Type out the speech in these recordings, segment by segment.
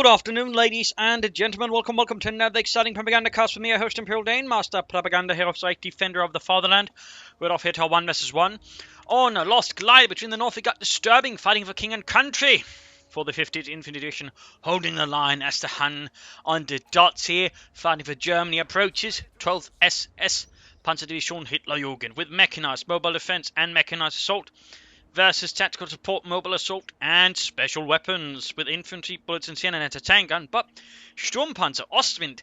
Good afternoon, ladies and gentlemen. Welcome to another exciting Propagandacast with me, your host, Imperial Dane, Master Propaganda, Hero of Sight, Defender of the Fatherland. We're off here to our 1 vs 1. On a lost glide between the north, we got Disturbing, fighting for king and country. For the 50th Infantry Division, holding the line as the Hun under dots here, fighting for Germany approaches. 12th SS, Panzer Division Hitlerjugend, with mechanized mobile defense and mechanized assault, versus tactical support, mobile assault, and special weapons with infantry, bulletins here and a tank gun, but Sturmpanzer, Ostwind,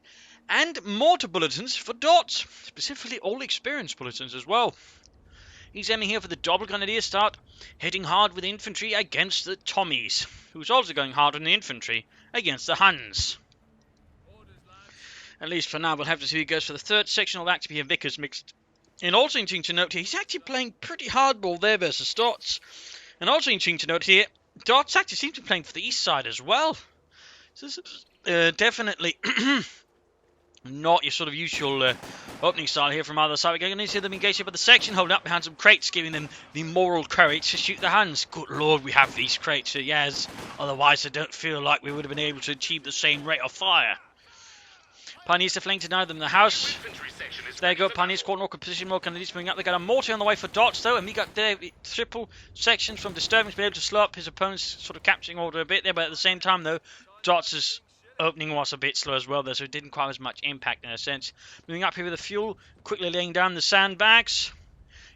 and mortar bulletins for dots, specifically all experienced bulletins as well. He's aiming here for the double grenadier start, hitting hard with infantry against the Tommies, who's also going hard on the infantry against the Huns. At least for now, we'll have to see who goes for the third section. Will actually be a Vickers mixed. And also interesting to note here, he's actually playing pretty hardball there versus Dots. And also interesting to note here, Dots actually seems to be playing for the east side as well. So this is definitely not your sort of usual opening style here from either side. We're going to see them engage here with the section, holding up behind some crates, giving them the moral courage to shoot the Huns. Good lord, we have these crates, so yes. Otherwise, I don't feel like we would have been able to achieve the same rate of fire. Pioneers to flank to deny them the house. There you go, Pioneers caught in awkward position, more Canadians moving up. They got a mortar on the way for Dots though, and we got there triple sections from Disturbing to be able to slow up his opponent's sort of capturing order a bit there, but at the same time though, Dots' opening was a bit slow as well there, so it didn't quite have as much impact in a sense. Moving up here with the fuel, quickly laying down the sandbags.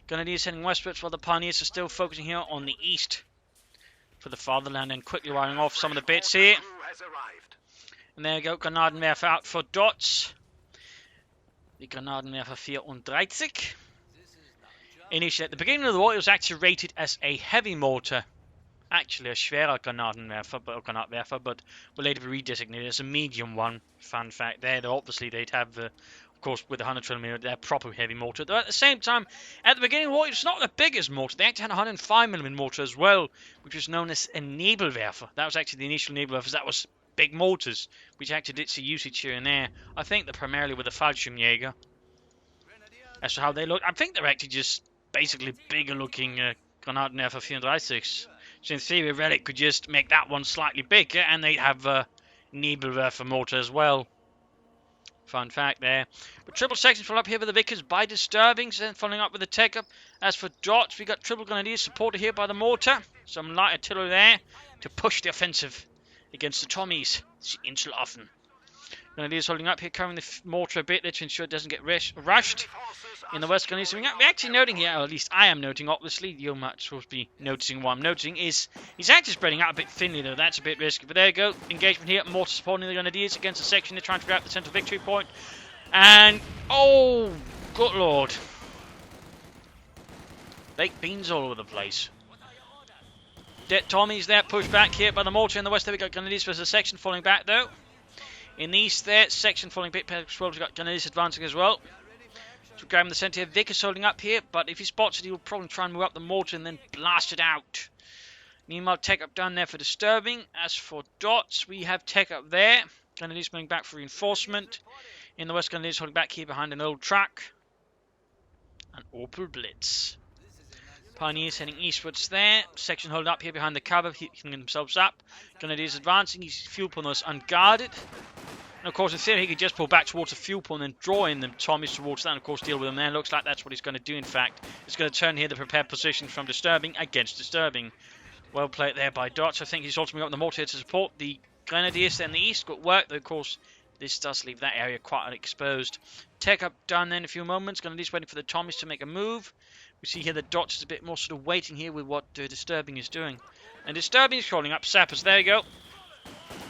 Grenadiers heading westwards while the Pioneers are still focusing here on the east for the fatherland and quickly wiring off some of the bits here. And there you go, Granadenwerfer out for Dots. The Granadenwerfer 34. Initially, at the beginning of the war, it was actually rated as a heavy mortar. Actually, a schwerer Granatwerfer, but will later be redesignated as a medium one. Fun fact there, though obviously they'd have, of course, with the 120mm, their proper heavy mortar. Though at the same time, at the beginning of the war, it's not the biggest mortar. They actually had a 105mm mortar as well, which was known as a Nebelwerfer. That was actually the initial Nebelwerfer. That was big mortars, which actually did see usage here and there. I think they're primarily with the Fallschirmjäger. As to how they look, I think they're actually just basically bigger looking Granadenwerfer 34. So in theory, Relic could just make that one slightly bigger, and they'd have a Nebelwerfer mortar as well. Fun fact there. But triple sections follow up here with the Vickers by Disturbing, then following up with the Tech Up. As for Dots, we got triple grenadiers supported here by the mortar. Some light artillery there to push the offensive against the Tommies. Inschlafen. Grenadiers holding up here, covering the mortar a bit there to ensure it doesn't get rushed. In the west, Grenadiers we're actually noting here, or at least I am noting, obviously, you might supposed to be noticing what I'm noticing, is he's actually spreading out a bit thinly though, that's a bit risky. But there you go, engagement here, mortar supporting the Grenadiers against the section, they're trying to grab the central victory point. And, oh, good lord. Baked beans all over the place. Dead Tommies there, pushed back here by the mortar in the west. There we got Grenadiers versus a section falling back though. In the east there, section falling a bit back as well. We've got Grenadiers advancing as well. So grabbing the centre here, Vickers holding up here, but if he spots it, he will probably try and move up the mortar and then blast it out. Meanwhile, Tech Up down there for Disturbing. As for Dots, we have Tech Up there. Grenadiers moving back for reinforcement. In the west, Grenadiers holding back here behind an old truck. An Opel Blitz. Pioneers heading eastwards there. Section holding up here behind the cover, heating themselves up. Grenadiers advancing. His fuel pond is unguarded. And of course, in theory, he could just pull back towards the fuel pond and then draw in the Tommies towards that, and of course, deal with them there. Looks like that's what he's going to do, in fact. He's going to turn here the prepared position from Disturbing against Disturbing. Well played there by Dots. I think he's ultimately got the mortar here to support the Grenadiers there in the east. Good work, though, of course. This does leave that area quite exposed. Tech Up done then in a few moments. Grenadiers waiting for the Tommies to make a move. We see here that Dots is a bit more sort of waiting here with what Disturbing is doing. And Disturbing is calling up sappers. There you go.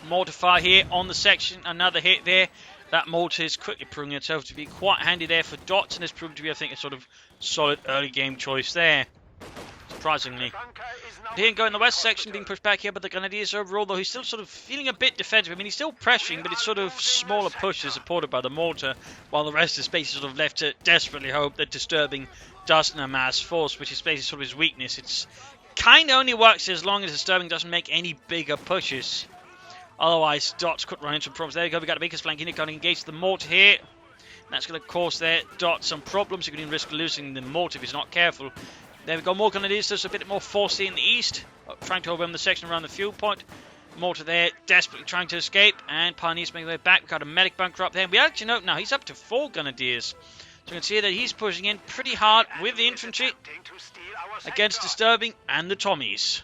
Mortar fire here on the section. Another hit there. That mortar is quickly proving itself to be quite handy there for Dots. And it's proved to be, I think, a sort of solid early game choice there. Surprisingly. Here and go in the west section, being pushed back here by the Grenadiers overall, though he's still sort of feeling a bit defensive. I mean, he's still pressuring, but it's sort of smaller pushes supported by the mortar, while the rest is basically sort of left to desperately hope that Disturbing doesn't amass force, which is basically sort of his weakness. It's kind of only works as long as Disturbing doesn't make any bigger pushes. Otherwise, Dots could run into problems. There you go, we got a Vickers flank in, going to engage the mortar here. That's going to cause their Dots some problems. He could even risk losing the mortar if he's not careful. There we go, more Grenadiers, there's a bit more force here in the east. Trying to overwhelm the section around the fuel point. Mortar there, desperately trying to escape, and Pioneers making their way back. We've got a medic bunker up there. We actually know now he's up to 4 Grenadiers. So you can see that he's pushing in pretty hard with the infantry against Disturbing and the Tommies.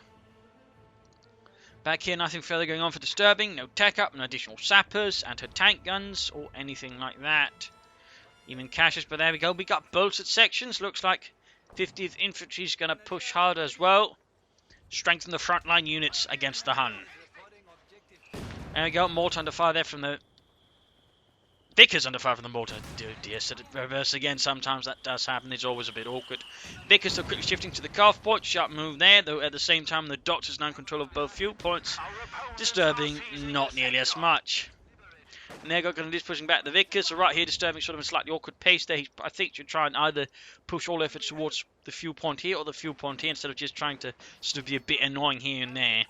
Back here, nothing further going on for Disturbing. No tech up, no additional sappers, anti-tank guns, or anything like that. Even caches, but there we go. We got bolted sections. Looks like 50th Infantry is going to push harder as well. Strengthen the frontline units against the Hun. There we go. Mortar under fire there from the... Vickers under fire from the mortar. Dear, said it reverse again. Sometimes that does happen. It's always a bit awkward. Vickers are quickly shifting to the calf point. Sharp move there, though at the same time the Doctor's now in control of both fuel points. Disturbing, not nearly as much. And there go Grenadiers pushing back the Vickers. So right here, Disturbing sort of a slightly awkward pace there. I think should try and either push all efforts towards the fuel point here or the fuel point here instead of just trying to sort of be a bit annoying here and there.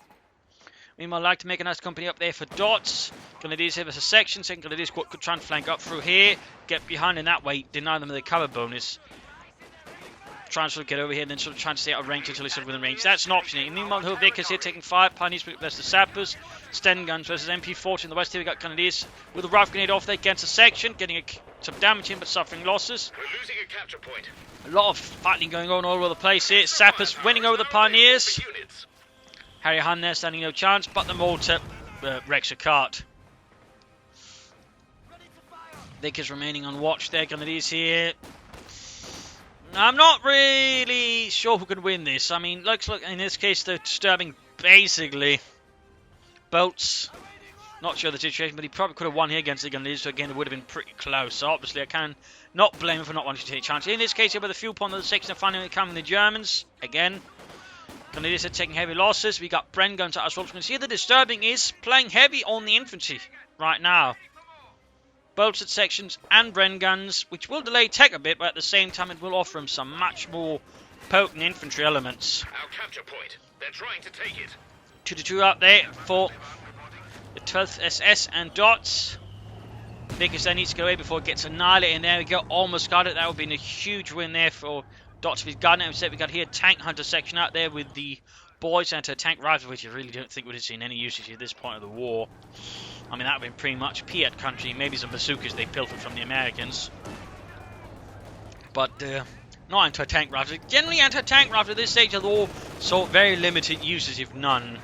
Meanwhile, I'd like to make a nice company up there for Dots. Grenadiers have us a section. Second Grenadier squad could try and flank up through here. Get behind in that way. Deny them their cover bonus. Try and sort of get over here and then sort of try and stay out of range until he's sort of within range. That's an option. Meanwhile, the Vickers here taking 5. Pioneers versus the Sappers. Sten guns versus MP40 in the west here. We got Grenadiers with a rifle grenade off there against a section. Getting some damage in but suffering losses. We're losing a capture point. A lot of fighting going on all over the place here. Sappers winning over the Pioneers. Harry Hun there standing no chance, but the mortar wrecks a cart. Vickers remaining on watch there. Grenadiers here. I'm not really sure who could win this. I mean, looks like in this case they're Disturbing basically bolts. Not sure the situation, but he probably could have won here against the Grenadiers, so again it would have been pretty close. So obviously I can not blame him for not wanting to take a chance. In this case here, with the fuel point of the section, finally coming the Germans again. Grenadiers are taking heavy losses. We got Bren guns out as well. You can see the Disturbing is playing heavy on the infantry right now. Bolted sections and Bren guns, which will delay tech a bit, but at the same time it will offer him some much more potent infantry elements. Our capture point. They're trying to take it. 2-2 up there for the 12th SS and Dots. Vickers there needs to go away before it gets annihilated. And there we go. Almost got it. That would have been a huge win there for Dots with gun. Instead, we got here Tank Hunter section out there with the boys and a tank rifle, which I really don't think would have seen any usage at this point of the war. I mean, that would have been pretty much Piat country. Maybe some bazookas they pilfered from the Americans. But not anti-tank rifles. Generally, anti-tank rifles at this stage of the war saw very limited uses, if none.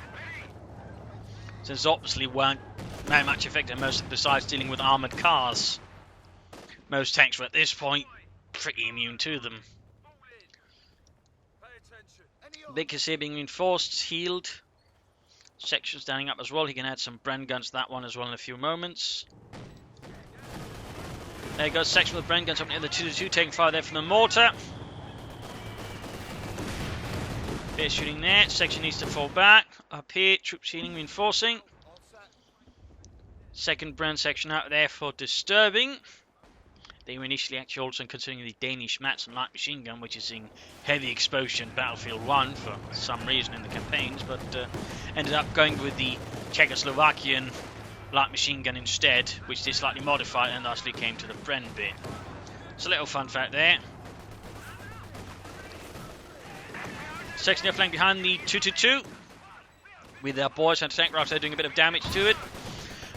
Since obviously weren't very much effective most besides dealing with armoured cars. Most tanks were at this point pretty immune to them. Vickers here being reinforced, healed. Section standing up as well. He can add some Bren guns to that one as well in a few moments. There goes section with Bren guns up near the 2-2, taking fire there from the mortar. Bit of shooting there. Section needs to fall back. Up here, troops healing, reinforcing. Second Bren section out there for Disturbing. They were initially actually also considering the Danish Matson light machine gun, which is in heavy exposure in Battlefield 1 for some reason in the campaigns, but ended up going with the Czechoslovakian light machine gun instead, which they slightly modified and lastly came to the Bren bit. It's a little fun fact there. Section there flank behind the 2-2 with their boys and tank rifles doing a bit of damage to it.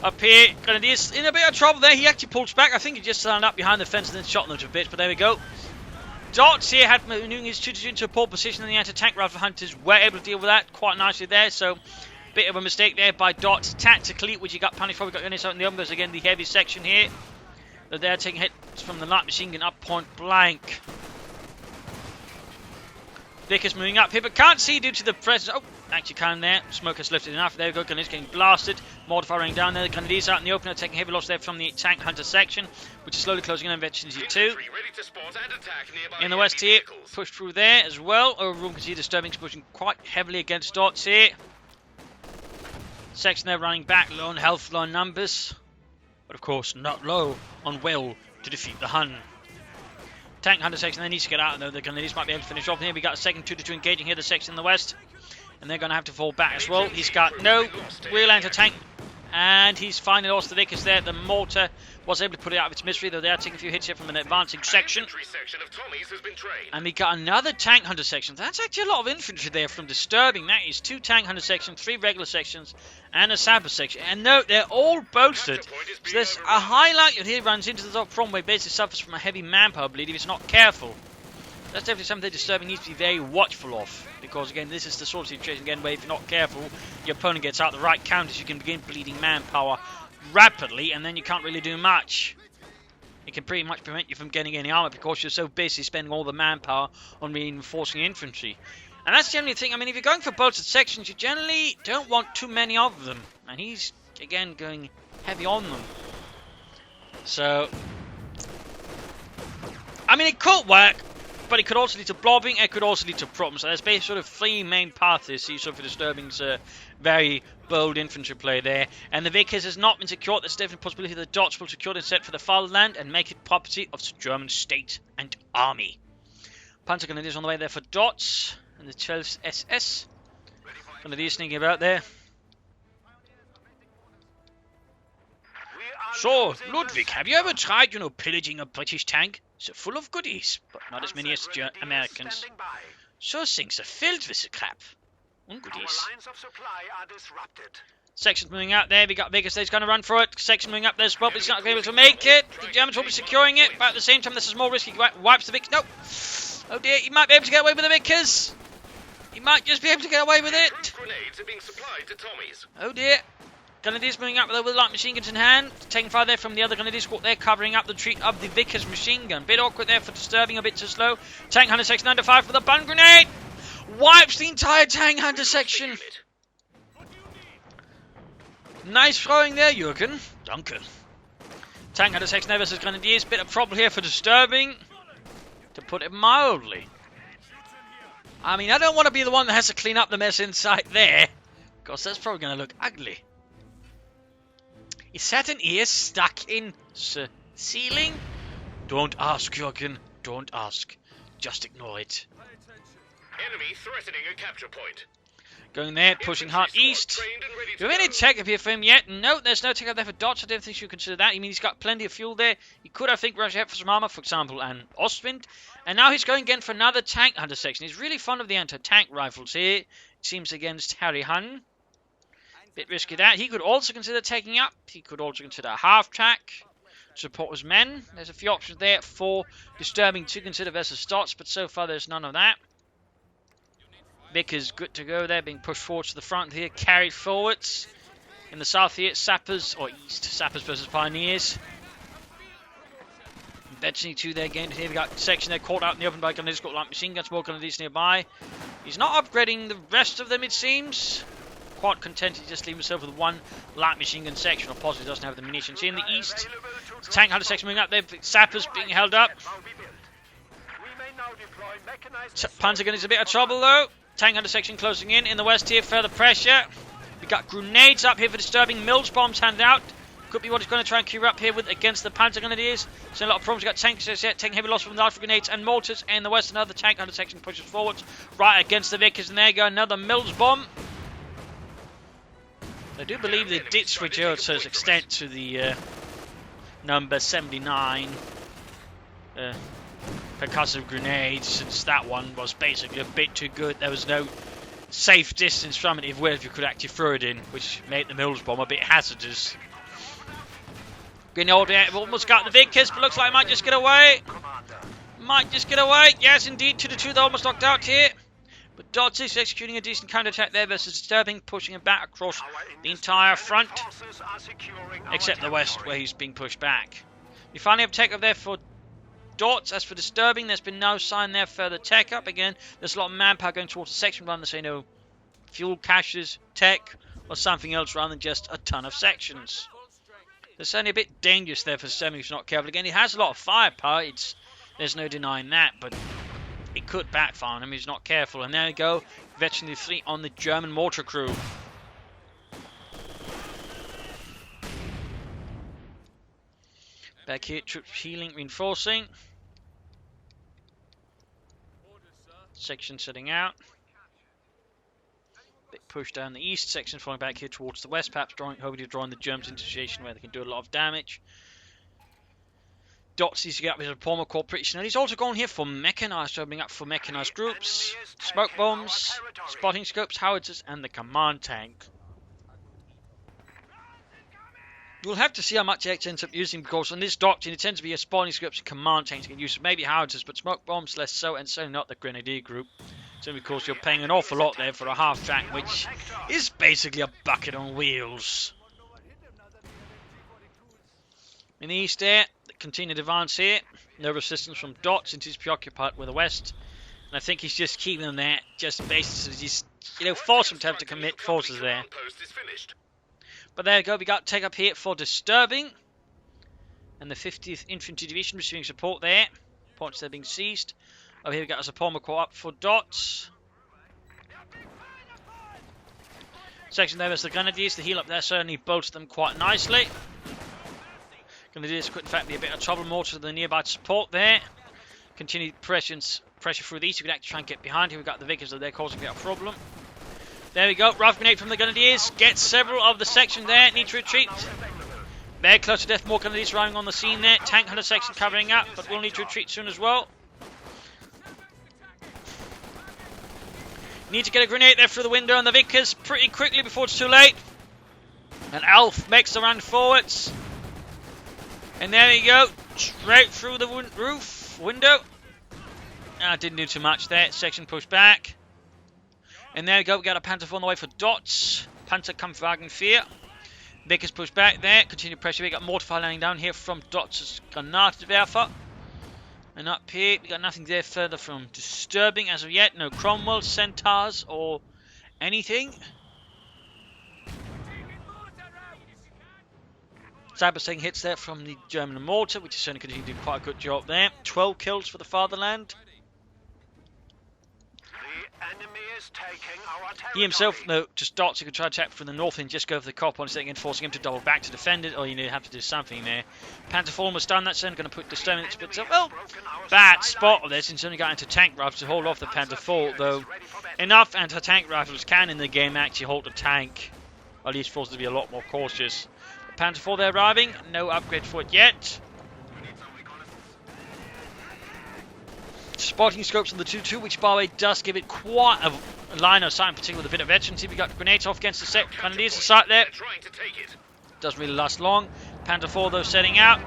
Up here, Grenadiers in a bit of trouble there. He actually pulls back. I think he just landed up behind the fence and then shot them to bits, but there we go. Dots here had maneuvering his 2-2 into a poor position, and the anti-tank rifle hunters were able to deal with that quite nicely there. So, bit of a mistake there by Dots tactically, which he got punished for. We got Grenadiers out in the open. There's again the heavy section here. They're taking hits from the light machine gun up point blank. Vickers moving up here, but can't see due to the presence. Oh, actually can there. Smoke has lifted enough. There we go. Grenadiers getting blasted. Mortar firing down there. The Grenadiers out in the open are taking heavy loss there from the tank hunter section, which is slowly closing in on Veterancy 2. In the west here, pushed through there as well. Overall, you can see Disturbing's pushing quite heavily against Dots here. Section there running back, low on health, low on numbers, but of course not low on will to defeat the Hun. Tank hunter section, they need to get out, though. The Grenadiers might be able to finish off here. We got a second 2-2 engaging here, the section in the west. And they're going to have to fall back as well. He's got no real anti-tank And he's finally lost the Vickers there. The mortar was able to put it out of its misery, though they are taking a few hits here from an advancing section. Infantry section of Tommies has been trained. And we got another tank hunter section. That's actually a lot of infantry there from disturbing. That is 2 tank hunter sections, 3 regular sections, and a sapper section. And note, they're all boasted. So there's a high likelihood he runs into the top front where he basically suffers from a heavy manpower bleed if he's not careful. That's definitely something that disturbing needs to be very watchful of. Because again, this is the sort of situation again where if you're not careful, your opponent gets out the right counters, you can begin bleeding manpower rapidly, and then you can't really do much. It can pretty much prevent you from getting any armor because you're so busy spending all the manpower on reinforcing infantry. And that's generally the thing. I mean, if you're going for bolted sections, you generally don't want too many of them. And he's, again, going heavy on them. So, I mean, it could work, but it could also lead to blobbing, it could also lead to problems. So there's basically sort of 3 main paths you see sort of for Disturbing's very bold infantry play there. And the Vickers has not been secured. There's definitely a possibility the Dots will secure it instead for the fatherland and make it property of the German state and army. Panzer Grenadiers on the way there for Dots and the 12th SS. Grenadiers sneaking about there. So, Ludwig, have you ever tried, pillaging a British tank? So full of goodies, but not as many as Americans. So things are filled with the crap. And goodies. Sections moving out there. We got Vickers there's going to run for it. Section moving up there as well, but he's not going to be able to make it. The Germans will be securing it, but at the same time, this is more risky. Wipes the Vickers. No! Oh dear, he might be able to get away with the Vickers. He might just be able to get away with it. Grenades are being supplied to Tommies. Oh dear. Grenadiers moving up there with light machine guns in hand. Taking fire there from the other Grenadier squad there, covering up the retreat of the Vickers machine gun. Bit awkward there for Disturbing, a bit too slow. Tank Hunter section under fire for the bun grenade. Wipes the entire Tank Hunter section. Nice throwing there, Jürgen. Danke. Tank Hunter section there versus Grenadiers. Bit of problem here for Disturbing, to put it mildly. I mean, I don't want to be the one that has to clean up the mess inside there, because that's probably going to look ugly. Is that an ear stuck in the ceiling? Don't ask, Jürgen. Don't ask. Just ignore it. Enemy threatening a capture point. Going there, pushing hard east. Do we have any tech up here for him yet? No, there's no tech up there for Dots. I don't think you should consider that. I mean, he's got plenty of fuel there. He could, I think, rush ahead for some armor, for example, and Ostwind. And now he's going again for another tank hunter section. He's really fond of the anti-tank rifles here. It seems against Harry Hun. Bit risky that. He could also consider taking up. He could also consider a half-track. Support his men. There's a few options there for Disturbing to consider versus Dots, but so far there's none of that. Vickers good to go there, being pushed forward to the front here, carried forwards. In the south here, Sappers, or east, Sappers versus Pioneers. Destiny 2 there again. Here we got a section there caught out in the open by Grenadiers, got light machine guns, more Grenadiers nearby. He's not upgrading the rest of them, it seems. Quite content to just leave himself with one light machine gun section, or possibly doesn't have the munitions. Here in the east, the tank hunter section moving up there, Sappers being held up. Panzer gun is a bit of trouble though. Tank hunter section closing in the west here, further pressure. We got grenades up here for Disturbing, Mills bombs handed out. Could be what he's going to try and queue up here with against the Panzer Grenadiers. So a lot of problems. We've got tanks taking heavy loss from the rifle grenades and mortars. And in the west, another tank hunter section pushes forwards right against the Vickers. And there you go, another Mills bomb. I do believe they did switch out to its extent to the number 79 percussive grenades, since that one was basically a bit too good. There was no safe distance from it where you could actually throw it in, which made the Mills bomb a bit hazardous. Grenade there, almost got the Vickers, but looks like it might just get away. Might just get away. Yes, indeed, 2-2, they're almost knocked out here. But Dots is executing a decent counter-attack there versus Disturbing, pushing him back across the entire front, except the west, where he's being pushed back. We finally have tech up there for Dots. As for Disturbing, there's been no sign there further tech up. Again, there's a lot of manpower going towards the section rather than, say, no fuel caches, tech, or something else rather than just a ton of sections. It's certainly a bit dangerous there for Disturbing if he's not careful. Again, he has a lot of firepower. There's no denying that, but it could backfire on him if he's not careful. And there we go, veteran fleet on the German mortar crew. Back here, troops healing, reinforcing. Section setting out. Bit push down the east section, falling back here towards the west, perhaps hoping to draw in the Germans into a situation where they can do a lot of damage. Dots needs to get up his Palmer Corps pretty soon. He's also gone here for mechanized, opening up for mechanized groups, smoke bombs, spotting scopes, howitzers, and the command tank. We'll have to see how much X ends up using, because on this doctrine it tends to be a spotting scopes and command tanks can use, maybe howitzers, but smoke bombs less so, and certainly not the grenadier group. So because you're paying an awful lot there for a half track, which is basically a bucket on wheels. In the east there, the continued advance here. No resistance from Dots, since he's preoccupied with the west. And I think he's just keeping them there, just basically just, force them to have to commit forces there. But there you go, we got take up here for disturbing. And the 50th Infantry Division receiving support there. Points they're being seized. Over here we got a Palmer Corps up for Dots. Section there is the Grenadiers. The heal up there certainly bolts them quite nicely. Grenadiers could in fact be a bit of trouble more to the nearby support there. Continued pressure through the east. We can actually try and get behind here. We've got the Vickers that they're causing a bit of a problem. There we go. Rough grenade from the Grenadiers. Gets several of the section there. Need to retreat. They're close to death. More Grenadiers arriving on the scene there. Tank Hunter section covering up, but we'll need to retreat soon as well. Need to get a grenade there through the window on the Vickers pretty quickly before it's too late. And Alf makes the run forwards. And there you go. Straight through the window. Didn't do too much there. Section pushed back. And there you go. We got a Panzer IV on the way for Dots. Panzerkampfwagen 4. Vickers pushed back there. Continued pressure. We got mortar fire landing down here from Dots' Granatenwerfer. And up here, we got nothing there further from disturbing as of yet. No Cromwell, Centaurs, or anything. Cyber taking hits there from the German mortar, which is certainly going to do quite a good job there. 12 kills for the fatherland. He himself, no, just Dots, he could try to attack from the north and just go for the cop on again, forcing him to double back to defend it, or you have to do something there. Panzer IV almost done that, certainly going to put disturbing it, but well, bad spot of this, and certainly got into tank rifles to hold off the Panzer IV, though enough anti-tank rifles can in the game actually hold a tank, or at least forced to be a lot more cautious. The Panzer IV they're arriving, no upgrade for it yet. Spotting scopes on the 2-2, which by the way does give it quite a line of sight, in particular with a bit of veterancy. We got grenades off against the set. Grenadiers to sight there. Doesn't really last long. Panzer IV though setting out.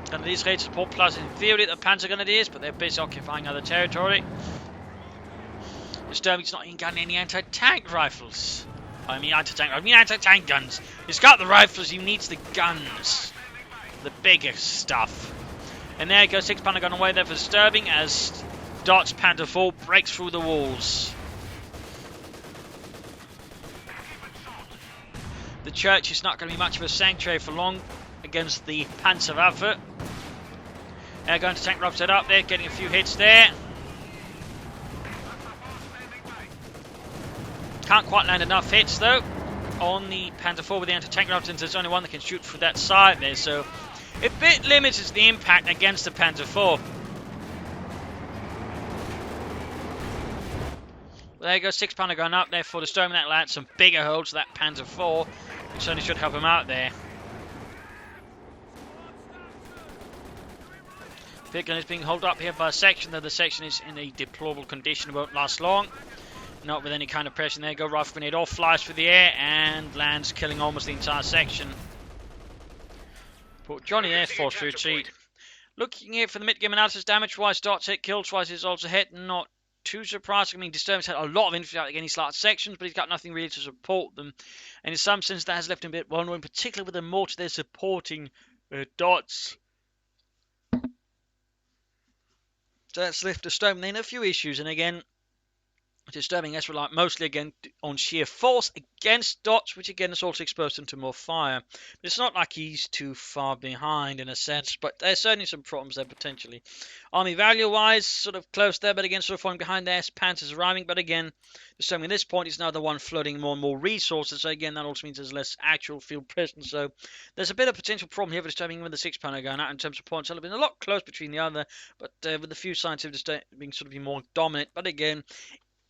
Grenadiers ready to support plus in theory the Panzer Grenadiers, but they're busy occupying other territory. Disturbing's not even got any anti-tank rifles. I mean anti-tank guns. He's got the rifles, he needs the guns. The bigger stuff. And there you go, 6 Pounder gun away there for disturbing as Dots Panzer IV breaks through the walls. The church is not going to be much of a sanctuary for long against the Panzerwaffe. They're going to tank rifles set up there, getting a few hits there. Can't quite land enough hits though on the Panzer IV with the anti-tank rifles. There's only one that can shoot through that side there, so a bit limits the impact against the Panzer IV. There you go, 6 Pounder gun up there for disturbing that lad. Some bigger holes to that Panzer IV, which certainly should help him out there. Big gun is being held up here by a section, though the section is in a deplorable condition, won't last long. Not with any kind of pressure. There you go, rifle grenade off, flies through the air and lands, killing almost the entire section. Put Johnny there, forced retreat. Looking here for the mid-game analysis, damage-wise, Dots hit, kills-wise is also hit, not too surprising. I mean, Disturbance had a lot of infantry out against these large sections, but he's got nothing really to support them. And in some sense, that has left him a bit vulnerable, in particular with the mortar they're supporting Dots. So that's left Disturbing in a few issues, and again, Disturbing has relied mostly again on sheer force against Dots, which again has also exposed him to more fire. But it's not like he's too far behind in a sense, but there's certainly some problems there potentially. Army value wise, sort of close there, but again sort of falling behind there. Panzer's arriving, but again, Disturbing at this point is now the one floating more and more resources, so again that also means there's less actual field presence. So there's a bit of potential problem here for Disturbing with the 6 Pounder going out in terms of points. It'll have been a lot close between the other, but with a few signs of Disturbing sort of be more dominant, but again,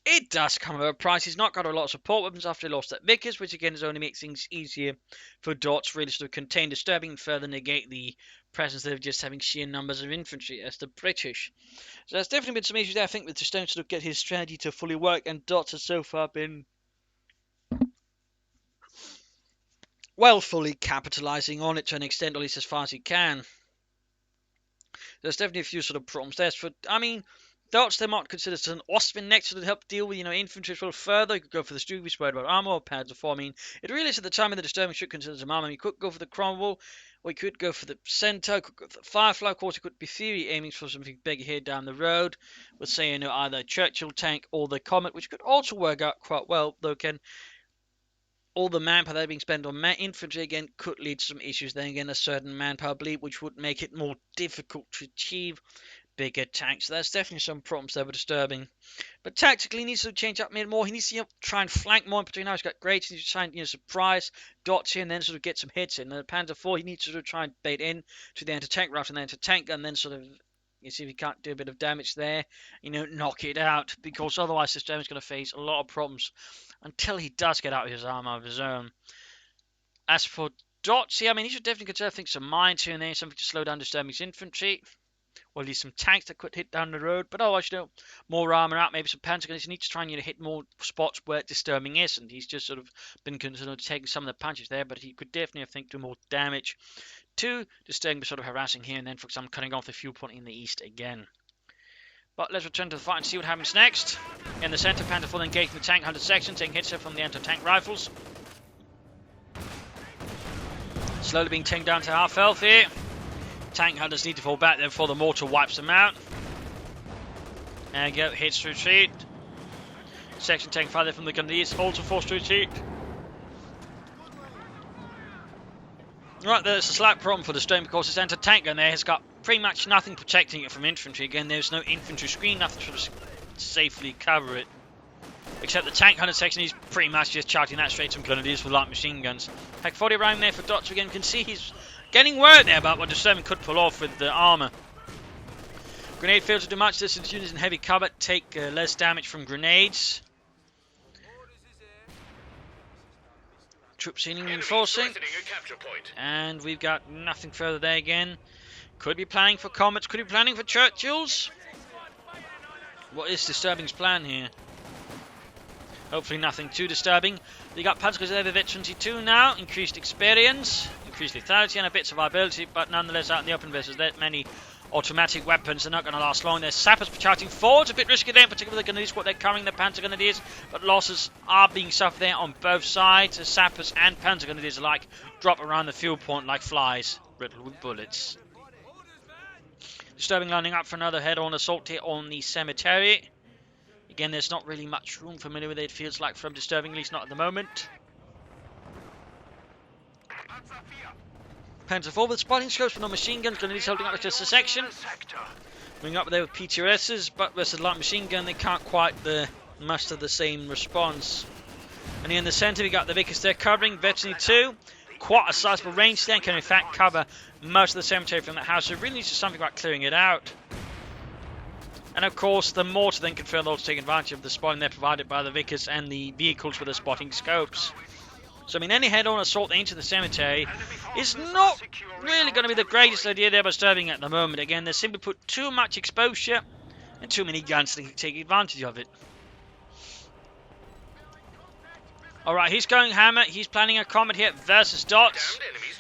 It does come at a price. He's not got a lot of support weapons after he lost that Vickers, which again is only makes things easier for Dots really sort of contain disturbing and further negate the presence of just having sheer numbers of infantry as the British. So there's definitely been some issues there, I think, with just don't sort of get his strategy to fully work, and Dots has so far been well fully capitalising on it to an extent, at least as far as he can. There's definitely a few sort of problems there. I mean, Dots they might consider an Ostman next to help deal with, infantry as well further. You could go for the Stugby spread about armor or Panzer IV. I mean, it really is at the time of the disturbing should consider some armor. You could go for the Cromwell, or you could go for the Centaur, could go for the Firefly. Of course, you could be theory aiming for something bigger here down the road. With say, either Churchill tank or the Comet, which could also work out quite well, though again, all the manpower that being spent on infantry again could lead to some issues. Then again, a certain manpower bleed, which would make it more difficult to achieve bigger tanks. So there's definitely some problems there with disturbing. But tactically, he needs to change up mid more. He needs to try and flank more in between. Now he's got great. He needs to try and surprise Dots here and then sort of get some hits in. And the Panzer IV, he needs to sort of try and bait in to the anti-tank route and then to tank gun, and then sort of see if he can't do a bit of damage there. Knock it out, because otherwise this is going to face a lot of problems until he does get out of his armor of his own. As for Dots, I mean, he should definitely consider some mines here and there, something to slow down disturbing's infantry. Or at least some tanks that could hit down the road. But otherwise, more armor out, maybe some panzer guns. He needs to try and hit more spots where disturbing is. And he's just sort of been considered taking some of the punches there. But he could definitely, I think, do more damage to disturbing, but sort of harassing here. And then, for example, cutting off the fuel point in the east again. But let's return to the fight and see what happens next. In the center, Panzer IV engaging the tank hunter section, taking hits from the anti-tank rifles. Slowly being taken down to half health here. Tank hunters need to fall back there before the mortar wipes them out. There you go, hits retreat. Section taking fire from the Grenadiers, also forced to retreat. Right, there's a slight problem for the Stone because this anti-tank gun there has got pretty much nothing protecting it from infantry. Again, there's no infantry screen, nothing to safely cover it. Except the tank hunter section, he's pretty much just charging that straight to Grenadiers with light machine guns. Pack 40 around there for Dots again. You can see he's getting word there about what Disturbing could pull off with the armor. Grenade failed to do much. This units in heavy cover take less damage from grenades. Troops seemingly reinforcing. And we've got nothing further there again. Could be planning for Comets. Could be planning for Churchills. What is Disturbing's plan here? Hopefully nothing too disturbing. We got Panzer IV Veterans 22 now. Increased experience. Increased lethality and a bit of survivability, but nonetheless out in the open versus that many automatic weapons, they're not going to last long. There's sappers charging forward, a bit risky there, in particular the Grenadiers, what they're carrying the Panzer Grenadiers, but losses are being suffered there on both sides. The sappers and Panzer Grenadiers alike drop around the fuel point like flies, riddled with bullets. Disturbing lining up for another head-on assault here on the cemetery. Again, there's not really much room for maneuver there, it feels like, from Disturbing, at least not at the moment. Panzer IV with spotting scopes with no machine guns. Grenadiers holding up just a section. Moving up there with PTRSs, but versus light machine gun, they can't quite muster the same response. And here in the centre, we got the Vickers there covering. Veteran 2, quite a sizable range there, can in fact cover most of the cemetery from that house. So it really needs to do something about clearing it out. And of course, the mortar then can further take advantage of the spotting there provided by the Vickers and the vehicles with the spotting scopes. So, I mean, any head-on assault into the cemetery is not really going to be the greatest idea they're disturbing at the moment. Again, they simply put too much exposure and too many guns to take advantage of it. Alright, he's going hammer. He's planning a Comet here versus Dots.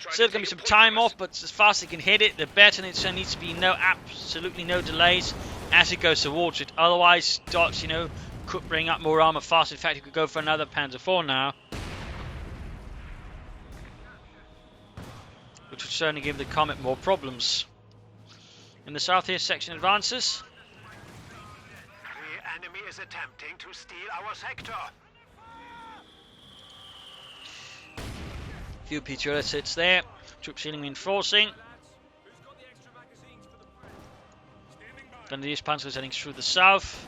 Still going to be some time off, but as fast as he can hit it, the better. And there needs to be absolutely no delays as he goes towards it. Otherwise, Dots, could bring up more armor fast. In fact, he could go for another Panzer IV now. Which would certainly give the Comet more problems. In the south here, section advances. The enemy is attempting to steal our sector. Few PTRS hits there. Troops healing reinforcing. Grenadiers Panzers heading through the south.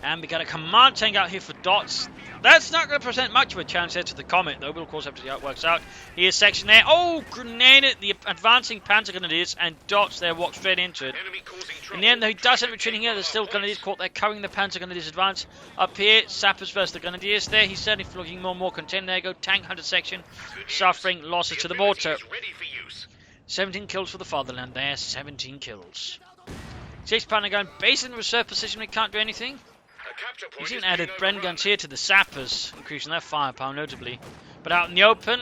And we got a command tank out here for Dots. That's not going to present much of a chance there to the Comet, though. We'll, of course, have to see how it works out. Here's section there. Oh, grenade at the advancing Panzer Grenadiers, and dots there walk straight into it. Enemy causing trouble. In the end, though, he does have retreating here. There's still Grenadiers caught there, covering the Panzer Grenadiers' advance. Up here, Sappers versus the Grenadiers there. He's certainly looking more and more content. There you go, Tank Hunter section, suffering losses to the mortar. Ready for use. 17 kills for the fatherland there, 17 kills. 6 Panzer gun, based in the reserve position, we can't do anything. A capture point He's is even added being Bren overrun. guns here to the Sappers, increasing their firepower notably. But out in the open,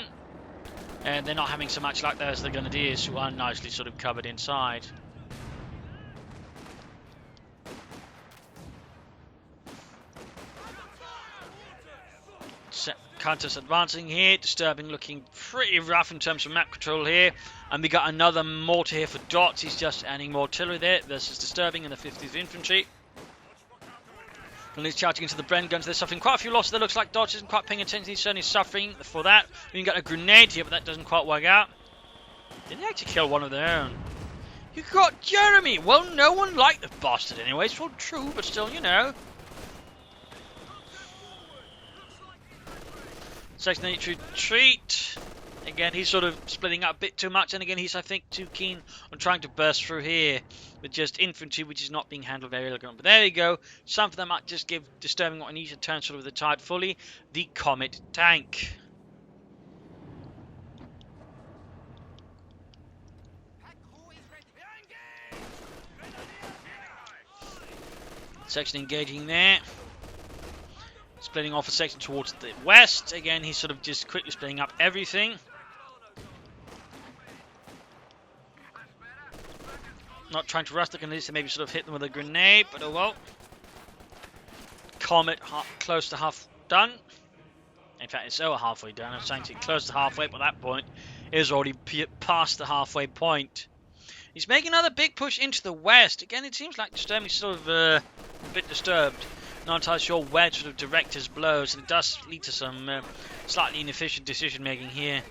they're not having so much luck there as the Grenadiers, who are nicely sort of covered inside. Counters advancing here, Disturbing looking pretty rough in terms of map control here. And we got another mortar here for Dots. He's just adding more artillery there versus Disturbing in the 50th Infantry. And he's charging into the Bren guns. They're suffering quite a few losses. There looks like Dots isn't quite paying attention. He's certainly suffering for that. You can get a grenade here, but that doesn't quite work out. Didn't he actually kill one of their own? You got Jeremy! Well, no one liked the bastard anyway. It's all true, but still, you know. Section 8 retreat. Again, he's sort of splitting up a bit too much, and again, he's, I think, too keen on trying to burst through here with just infantry, which is not being handled very elegantly. But there you go. Some of them might just give Disturbing what I need to turn sort of the tide fully. The Comet tank. Section engaging there. Splitting off a section towards the west. Again, he's sort of just quickly splitting up everything. Not trying to rush the Grenadiers to maybe sort of hit them with a grenade, but oh well. Comet close to half done. In fact, it's over halfway done. I was saying to close to halfway, but at that point, it is already past the halfway point. He's making another big push into the west. Again, it seems like Disturbing is sort of a bit disturbed. Not entirely sure where to sort of direct his blows, and it does lead to some slightly inefficient decision making here.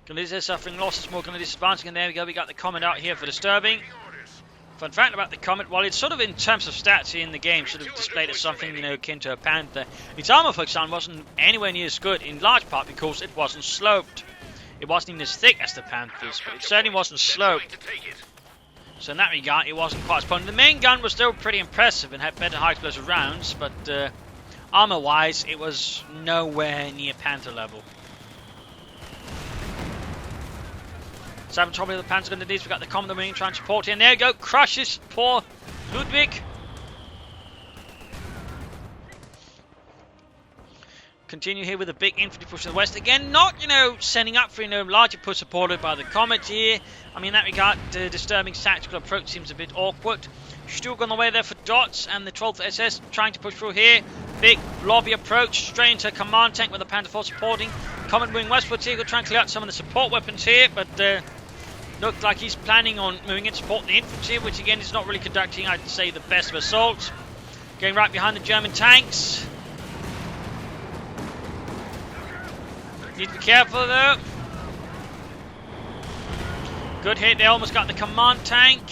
Grenadiers are suffering losses, more Grenadiers advancing, and there we go, we got the Comet out here for Disturbing. Fun fact about the Comet, while it's sort of in terms of stats here in the game, sort of displayed as something, you know, akin to a Panther, its armor, for example, wasn't anywhere near as good, in large part because it wasn't sloped. It wasn't even as thick as the Panthers, but it certainly wasn't sloped. So in that regard, it wasn't quite as potent. The main gun was still pretty impressive and had better high explosive rounds, but armor-wise, it was nowhere near Panther level. So top of the Panzer Grenadiers, we've got the Comet Marine trying to support here, and there you go, crushes poor Ludwig. Continue here with a big infantry push to the west. Again, not, you know, sending up for, you know, larger push supported by the Comet here. I mean, in that regard, the Disturbing tactical approach seems a bit awkward. Still on the way there for Dots, and the 12th SS trying to push through here. Big lobby approach straight into a command tank with the Panzer IV supporting. Comet moving westwards here, trying to clear out some of the support weapons here, but looked like he's planning on moving in to support the infantry, which again is not really conducting, I'd say, the best of assaults. Going right behind the German tanks. Need to be careful though. Good hit, they almost got the command tank.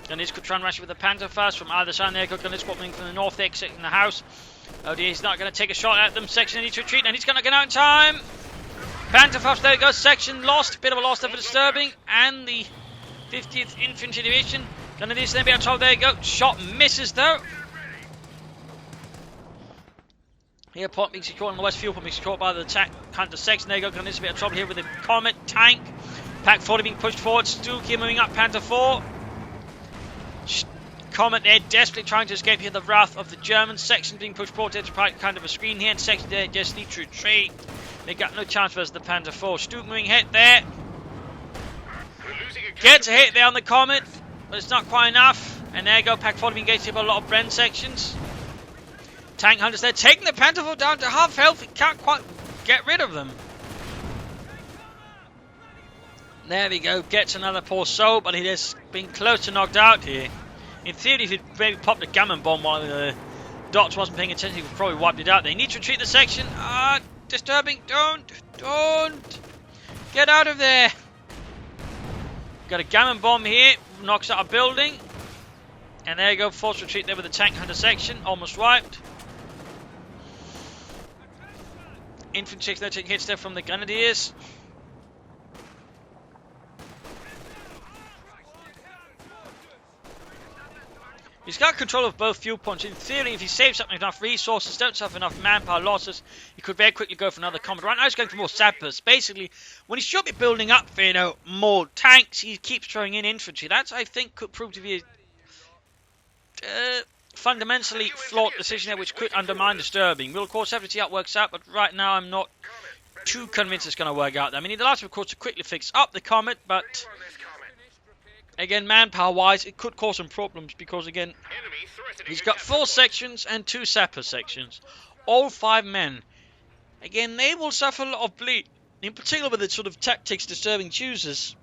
And this could try and rush it with the Panzer first from either side. There, Gunnis squabbling from the north, exiting the house. Oh dear, he's not going to take a shot at them. Section needs to retreat, and he's going to get out in time. Panzer first, there it goes. Section lost, bit of a loss there for Disturbing. And the 50th Infantry Division. Gonna need to be on top, there you go. Shot misses though. Here, point being secured on the west, fuel point being secured by the attack Hunter section. There you go, going to be a trouble here with the Comet tank. Pack 40 being pushed forward. Stuki moving up, Panther IV. Comet there, desperately trying to escape here the wrath of the Germans. Section being pushed forward to kind of a screen here, and section there just need to retreat. They got no chance versus the Panther IV. Stuke moving hit there. Gets a hit there on the Comet, but it's not quite enough. And there you go, Pack 40 being engaged here by a lot of Bren sections. Tank Hunters there, taking the Panther IV down to half health. He can't quite get rid of them. There we go, gets another poor soul, but he has been close to knocked out here. In theory, if he'd maybe popped a gammon bomb while the Dots wasn't paying attention, he would probably wiped it out. They need to retreat the section. Disturbing, don't. Get out of there. Got a gammon bomb here, knocks out a building. And there you go, forced retreat there with the tank hunter section, almost wiped. Infantry taking hits there from the grenadiers. He's got control of both fuel points. In theory, if he saves up enough resources, don't suffer enough manpower losses, he could very quickly go for another Comet. Right now he's going for more sappers. Basically, when he should be building up for, more tanks, he keeps throwing in infantry. That, I think, could prove to be a fundamentally flawed decision there, which could undermine disturbing. We'll, of course, have to see how it works out, but right now I'm not too convinced it's going to work out. I mean, it allows him, of course, to quickly fix up the Comet, but again, manpower-wise, it could cause some problems because, again, he's got 4 sections and 2 sapper sections. All 5 men. Again, they will suffer a lot of bleed, in particular with the sort of tactics disturbing chooses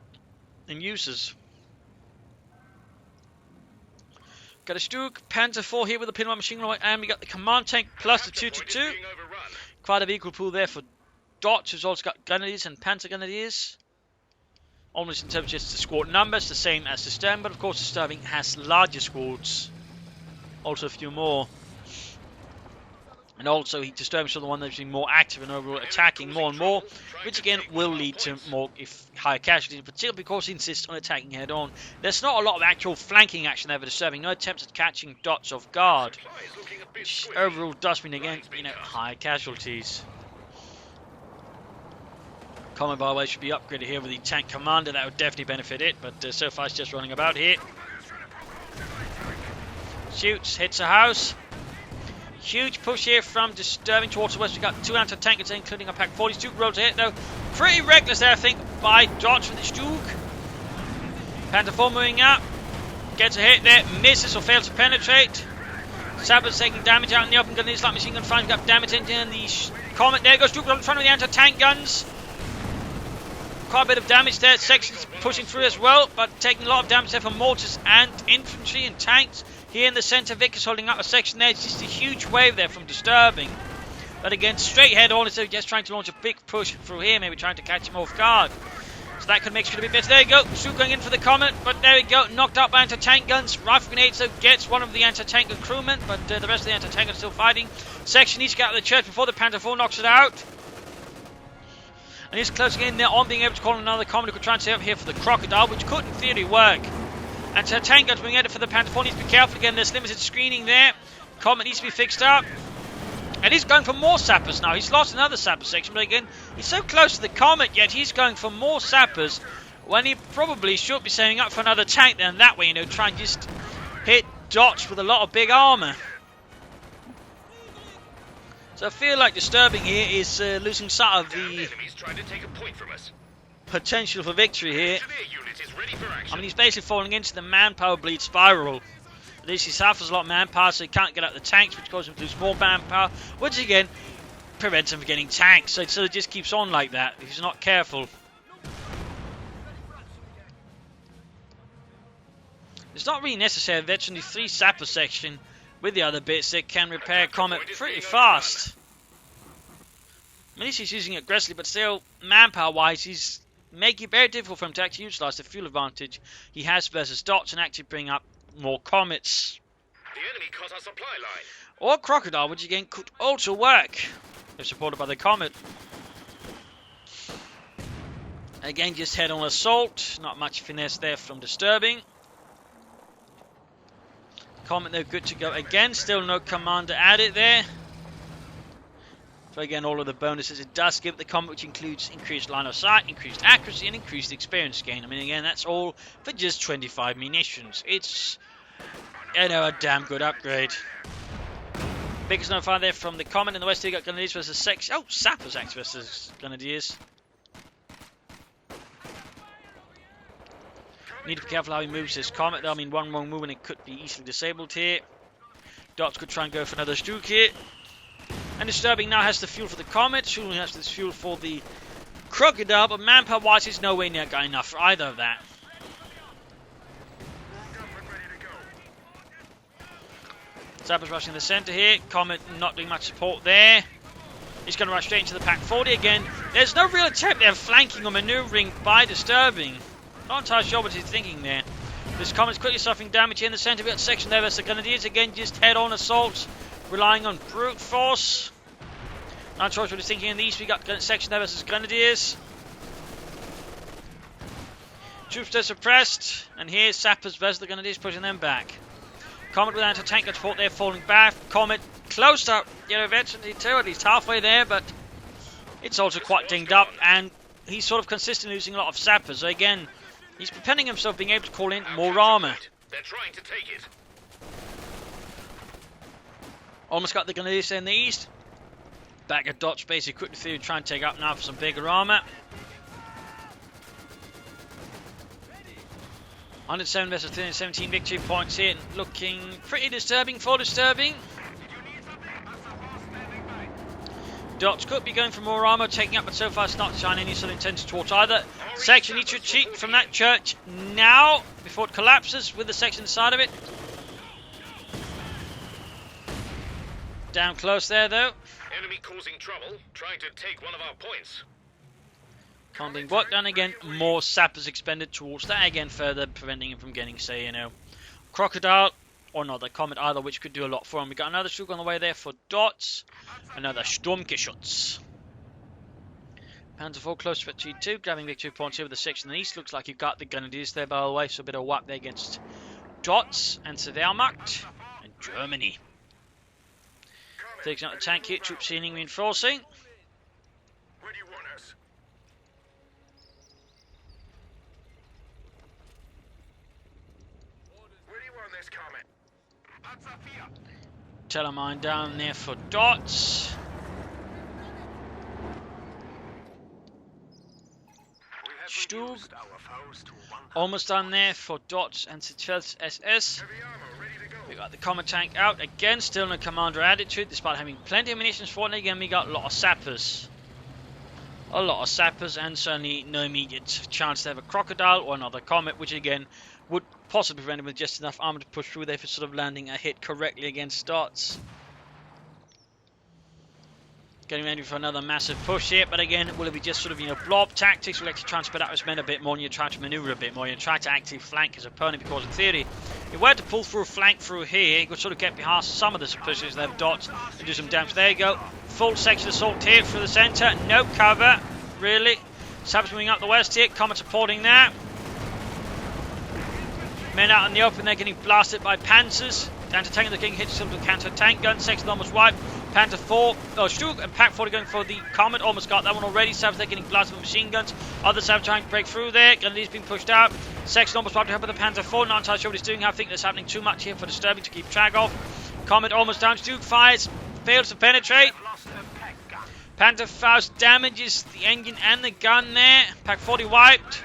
and uses. Got a Stug, Panzer IV here with the Pinwheel machine gun, and we got the command tank plus the 222. Quite an equal pool there for Dodge, who's also got grenadiers and Panzer grenadiers. Almost in terms of just the squad numbers, the same as the Stern, but of course the Sterling has larger squads. Also a few more. And also Disturbing's the one that's been more active and overall attacking more and more, which again will lead to more higher casualties, particularly because he insists on attacking head on. There's not a lot of actual flanking action there for Disturbing, no attempts at catching dots off guard, which overall does mean again, higher casualties. Comet, by the way, should be upgraded here with the tank commander. That would definitely benefit it, but so far it's just running about here. Shoots, hits a house. Huge push here from Disturbing towards the west. We've got 2 anti-tankers, including a Pack 42 road to hit, though. Pretty reckless there, I think, by Dodge with the Stug. Panther IV moving up. Gets a hit there, misses or fails to penetrate. Sappers taking damage out in the open gun. It's like machine gun fire. We've got damage into the Comet. There goes Stug on front of the anti-tank guns. Quite a bit of damage there. Sections pushing through as well, but taking a lot of damage there from mortars and infantry and tanks. Here in the centre, Vic is holding up a section there. It's just a huge wave there from Disturbing. But again, straight head on, instead of just trying to launch a big push through here, maybe trying to catch him off guard. So that could make it a bit better. There you go, Stug going in for the Comet, but there we go, knocked out by anti-tank guns. Rifle grenade, so gets one of the anti-tank crewmen, but the rest of the anti-tank are still fighting. Section needs to get out of the church before the Panther IV knocks it out. And he's closing in there on being able to call another Comet who could try and stay up here for the Crocodile, which could in theory work. And tank guns being headed for the Panther IV. Needs to be careful again, there's limited screening there. Comet needs to be fixed up. And he's going for more sappers now. He's lost another sapper section, but again, he's so close to the Comet, yet he's going for more sappers when he probably should be saving up for another tank then that way, try and just hit Dodge with a lot of big armour. So I feel like Disturbing here is losing sight of the potential for victory here. I mean, he's basically falling into the manpower bleed spiral. At least he suffers a lot of manpower, so he can't get out the tanks, which causes him to lose more manpower, which again prevents him from getting tanks. So it just keeps on like that if he's not careful. It's not really necessary. There's only 3 sapper section with the other bits that can repair Comet pretty fast. At least he's using it aggressively, but still, manpower-wise, he's making it very difficult for him to actually utilise the fuel advantage he has versus Dots and actually bring up more Comets. The enemy cut our supply line. Or Crocodile, which again could also work if supported by the Comet. Again, just head-on assault. Not much finesse there from Disturbing. Comet, though, good to go again. Still no commander added there. So again, all of the bonuses it does give the Comet, which includes increased line of sight, increased accuracy, and increased experience gain. I mean, again, that's all for just 25 munitions. It's, a damn good upgrade. Biggest notifier there from the Comet in the west. Here you got Grenadiers versus Sappers actually versus Grenadiers. Need to be careful how he moves this Comet though. I mean, one wrong move and it could be easily disabled here. Dots could try and go for another Stug here. And Disturbing now has the fuel for the Comet. Shulman has this fuel for the Crocodile, but manpower-wise he's nowhere near got enough for either of that. Sappers rushing the centre here. Comet not doing much support there. He's going to rush straight into the Pack 40 again. There's no real attempt there flanking or manoeuvring by Disturbing. Not entirely sure what he's thinking there. This Comet's quickly suffering damage here in the centre. We've got section there versus the Grenadiers again, just head-on assaults, relying on brute force. Not sure what he's thinking in the east. We got section there versus Grenadiers. Troops are suppressed, and here's Sappers versus the Grenadiers, pushing them back. Comet with anti-tank support there, falling back. Comet close up, eventually too, at least halfway there, but it's also quite dinged up, and he's sort of consistently losing a lot of Sappers. So again, he's preparing himself being able to call in more armour. They're trying to take it. Almost got the Grenadiers there in the east. Back at Dutch basically quickly through, try and take up now for some bigger armour. 107 versus 317 victory points here, looking pretty disturbing, for disturbing. Dutch could be going for more armour, taking up, but so far it's not showing any sort of intention towards either. Section needs to retreat from that church now, before it collapses with the section inside of it. Down close there though. Enemy causing trouble, trying to take one of our points. Can't being worked on again, more sappers expended towards that again, further preventing him from getting, say, Crocodile or not, the Comet either, which could do a lot for him. We got another Stug on the way there for Dots, another Sturmgeschütz. Panzer IV close to G2, grabbing victory points here with the section in the east. Looks like you've got the Grenadiers there, by the way, so a bit of whack there against Dots and Wehrmacht and Germany. Taking out the tank here, troops seeing reinforcing. Where do you want us? Where do you want this Comet? Panzer IV. Telemine down there for Dots. Stug almost done there for Dots and Sitfels SS. We got the Comet tank out again, still in a commander attitude despite having plenty of munitions for it. Again, we got a lot of sappers. A lot of sappers, and certainly no immediate chance to have a Crocodile or another Comet, which again would possibly prevent him with just enough armor to push through there for sort of landing a hit correctly against Dots. Getting ready for another massive push here, but again, will it be just sort of, blob tactics? We'll actually try and spread out his men a bit more, and you try to maneuver a bit more. You try to actively flank his opponent, because in theory, if he were to pull through a flank through here, he could sort of get behind some of the suppressors that have Dots and do some damage. There you go. Full section assault here through the centre. No cover, really. Sabs moving up the west here. Comet supporting that. Men out in the open, they're getting blasted by Panzers. Anti-tank, they're getting hit with counter-tank guns. Section almost wiped. Panzer IV, Stug and Pack 40 going for the Comet. Almost got that one already. Sabs, they're getting blasted with machine guns. Other Sabs trying to break through there. Grenadiers being pushed out. Section almost wiped up with the Panzer IV. Not entirely sure what he's doing. I think there's happening too much here for disturbing to keep track of. Comet almost down. Stug fires. Fails to penetrate. Panzer Faust damages the engine and the gun there. Pack 40 wiped.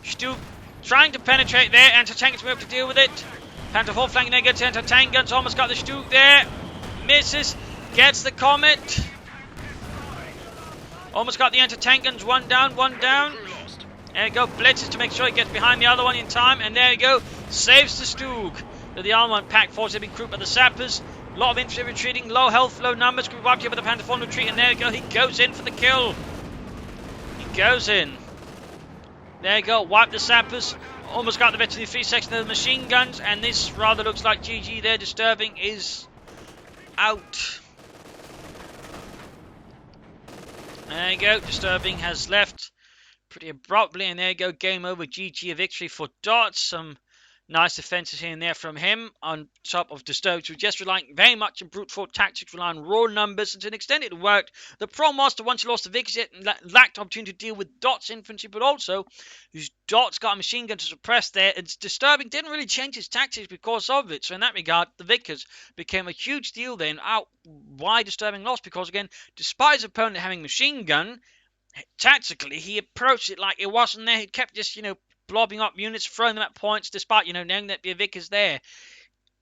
Stug trying to penetrate there. Anti-tank is able to deal with it. Panzer IV flanking there, gets anti-tank guns. Almost got the Stug there. Misses. Gets the Comet. Almost got the anti-tank guns. One down, one down. There you go. Blitzes to make sure he gets behind the other one in time. And there you go. Saves the Stug. The armor Pack 4 have been grouped by the sappers. A lot of infantry retreating. Low health, low numbers. Could be wiped here by the Panzer IV retreat. And there you go. He goes in for the kill. He goes in. There you go. Wipe the sappers. Almost got the veteran 3 section of the machine guns. And this rather looks like GG there. Disturbing is out. There you go, Disturbing has left pretty abruptly, and there you go, game over, GG, a victory for Dots. Some nice defenses here and there from him, on top of Disturbing, who just relying very much on brute force tactics, relying on raw numbers, and to an extent it worked. The problem was that once you lost the victory, it lacked opportunity to deal with Dots' infantry, but also, whose Dots got a machine gun to suppress there, and Disturbing didn't really change his tactics because of it. So in that regard, the Vickers became a huge deal then. Why Disturbing lost? Because again, despite his opponent having machine gun, tactically he approached it like it wasn't there. He kept just, blobbing up units, throwing them at points, despite, knowing that the Vickers there.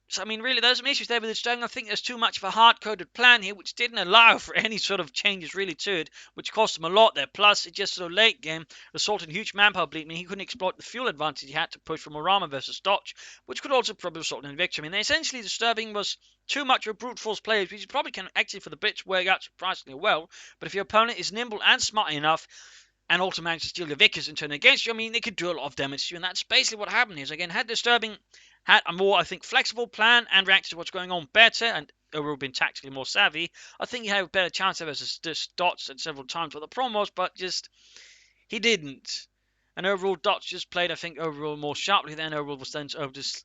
So, I mean, really, there's some issues there with Disturbing. I think there's too much of a hard-coded plan here, which didn't allow for any sort of changes really to it, which cost him a lot there. Plus, it just sort of late game resulted in huge manpower bleed. I mean, he couldn't exploit the fuel advantage he had to push from Orama versus Dodge, which could also probably result in a victory. I mean, essentially, Disturbing was too much of a brute force player, which you probably can actually, for the Brits, work out surprisingly well. But if your opponent is nimble and smart enough, and also managed to steal your Vickers and turn against you, I mean, they could do a lot of damage to you, and that's basically what happened here. Again, had Disturbing had a more, I think, flexible plan and reacted to what's going on better, and overall been tactically more savvy, I think he had a better chance versus Dots at several times what the problem was, but just he didn't. And overall, Dots just played, I think, overall more sharply than overall was then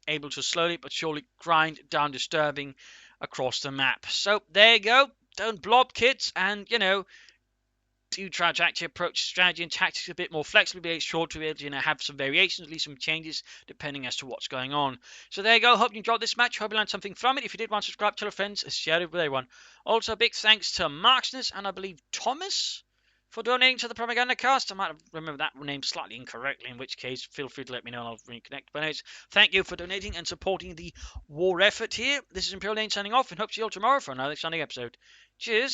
able to slowly but surely grind down Disturbing across the map. So there you go. Don't blob, kids, and do try to actually approach strategy and tactics a bit more flexibly, be sure to be able to have some variations, at least some changes, depending as to what's going on. So there you go. Hope you enjoyed this match. Hope you learned something from it. If you did, want to subscribe, tell your friends, share it with everyone. Also, a big thanks to Marksness and I believe Thomas for donating to the Propagandacast. I might have remembered that name slightly incorrectly, in which case, feel free to let me know and I'll reconnect. But anyways, thank you for donating and supporting the war effort here. This is Imperial Dane signing off and hope to see you all tomorrow for another exciting episode. Cheers.